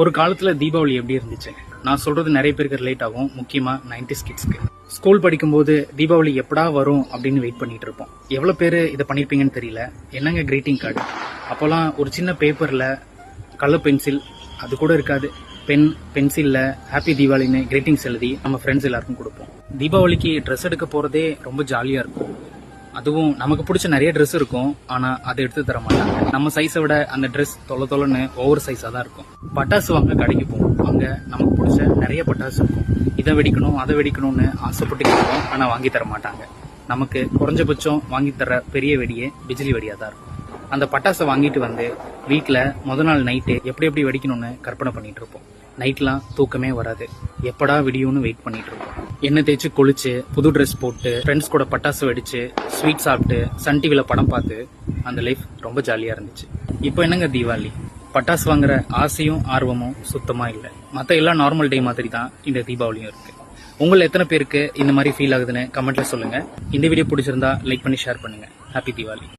ஒரு காலத்துல தீபாவளி எப்படி இருந்துச்சு? நான் சொல்றது நிறைய பேருக்கு ரிலேட் ஆகும், முக்கியமா 90s கிட்ஸ்க்கு. ஸ்கூல் படிக்கும்போது தீபாவளி எப்படா வரும் அப்படின்னு வெயிட் பண்ணிட்டு இருப்போம். எவ்வளவு பேரு இதை பண்ணிருப்பீங்கன்னு தெரியல. என்னங்க கிரீட்டிங் கார்டு? அப்போல்லாம் ஒரு சின்ன பேப்பர்ல கலர் பென்சில், அது கூட இருக்காது, பென்சில்ல ஹாப்பி தீபாவளின்னு கிரீட்டிங்ஸ் எழுதி நம்ம ஃப்ரெண்ட்ஸ் எல்லாருக்கும் கொடுப்போம். தீபாவளிக்கு ட்ரெஸ் எடுக்க போறதே ரொம்ப ஜாலியா இருக்கும். அதுவும் நமக்கு பிடிச்ச நிறைய ட்ரெஸ் இருக்கும், ஆனா அதை எடுத்து தர மாட்டாங்க. நம்ம சைஸை விட அந்த ட்ரெஸ் தொலைன்னு ஓவர் சைஸா தான் இருக்கும். பட்டாசு வாங்க கடைக்கு போவோம். அங்க நமக்கு பிடிச்ச நிறைய பட்டாசு இருக்கும். இதை வெடிக்கணும் அதை வெடிக்கணும்னு ஆசைப்பட்டு கேட்போம், ஆனா வாங்கி தர மாட்டாங்க. நமக்கு குறைஞ்சபட்சம் வாங்கி தர பெரிய வெடியே பிஜிலி வெடியா தான் இருக்கும். அந்த பட்டாசை வாங்கிட்டு வந்து வீட்டுல முத நாள் நைட்டு எப்படி வெடிக்கணும்னு கற்பனை பண்ணிட்டு இருப்போம். நைட்லாம் தூக்கமே வராது, எப்படா விடியும்னு வெயிட் பண்ணிட்டு இருப்போம். எண்ணெய் தேய்ச்சி குளிச்சு புது ட்ரெஸ் போட்டு ஃப்ரெண்ட்ஸ் கூட பட்டாசு வெடிச்சு ஸ்வீட் சாப்பிட்டு சன் டிவில படம் பார்த்து அந்த லைஃப் ரொம்ப ஜாலியா இருந்துச்சு. இப்போ என்னங்க தீபாவளி? பட்டாசு வாங்குற ஆசையும் ஆர்வமும் சுத்தமா இல்லை. மற்ற எல்லாம் நார்மல் டே மாதிரி தான் இந்த தீபாவளியும் இருக்கு. உங்களை எத்தனை பேருக்கு இந்த மாதிரி ஃபீல் ஆகுதுன்னு கமெண்ட்ல சொல்லுங்க. இந்த வீடியோ பிடிச்சிருந்தா லைக் பண்ணி ஷேர் பண்ணுங்க. ஹாப்பி தீபாவளி.